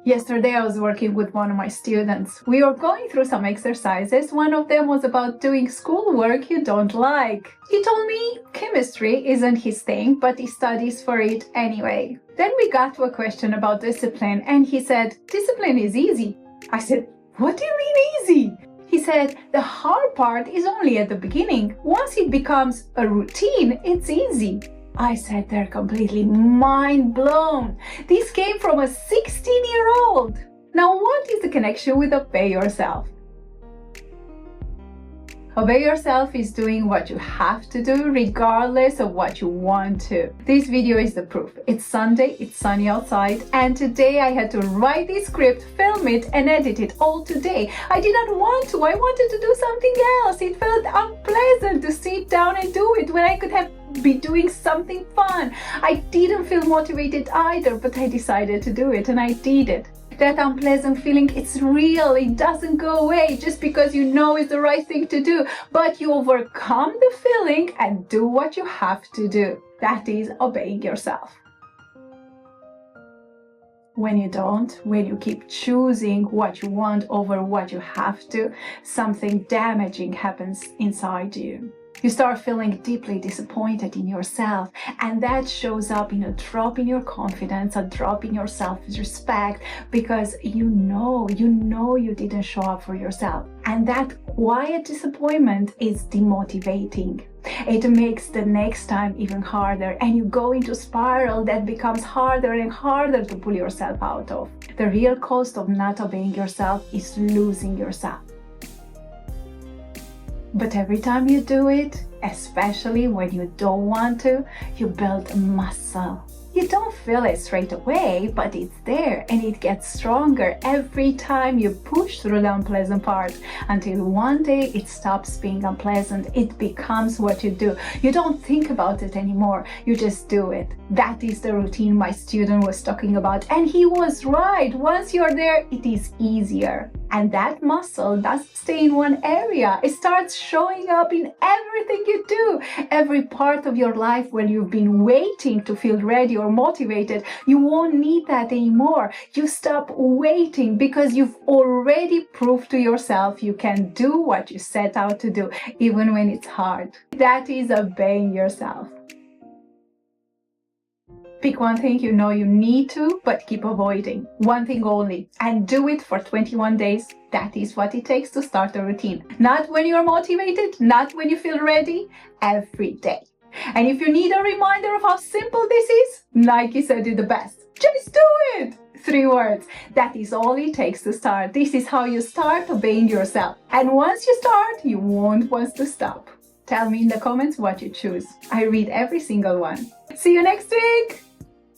Yesterday I was working with one of my students. We were going through some exercises. One of them was about doing schoolwork you don't like. He told me chemistry isn't his thing, but he studies for it anyway. Then we got to a question about discipline and he said, discipline is easy. I said, what do you mean easy? He said, the hard part is only at the beginning. Once it becomes a routine, it's easy. I sat there completely mind blown. This came from a 16-year-old. Now, what is the connection with obey yourself? Obey yourself is doing what you have to do regardless of what you want to. This video is the proof. It's Sunday, it's sunny outside, and today I had to write this script, film it, and edit it all today. I did not want to. I wanted to do something else. It felt unpleasant to sit down and do it when I could have be doing something fun. I didn't feel motivated either, but I decided to do it and I did it. That unpleasant feeling, it's real. It doesn't go away just because you know it's the right thing to do, but you overcome the feeling and do what you have to do. That is obeying yourself. When you don't, when you keep choosing what you want over what you have to, something damaging happens inside you. You start feeling deeply disappointed in yourself, and that shows up in a drop in your confidence, a drop in your self-respect, because you know you didn't show up for yourself. And that quiet disappointment is demotivating. It makes the next time even harder, and you go into a spiral that becomes harder and harder to pull yourself out of. The real cost of not obeying yourself is losing yourself. But every time you do it, especially when you don't want to, you build a muscle. You don't feel it straight away, but it's there and it gets stronger every time you push through the unpleasant part until one day it stops being unpleasant. It becomes what you do. You don't think about it anymore. You just do it. That is the routine my student was talking about. And he was right. Once you're there, it is easier. And that muscle doesn't stay in one area. It starts showing up in everything you do. Every part of your life when you've been waiting to feel ready or motivated, you won't need that anymore. You stop waiting because you've already proved to yourself you can do what you set out to do, even when it's hard. That is obeying yourself. Pick one thing you know you need to, but keep avoiding. One thing only, and do it for 21 days. That is what it takes to start a routine. Not when you're motivated, not when you feel ready, every day. And if you need a reminder of how simple this is, Nike said it the best. Just do it! 3 words. That is all it takes to start. This is how you start obeying yourself. And once you start, you won't want to stop. Tell me in the comments what you choose. I read every single one. See you next week!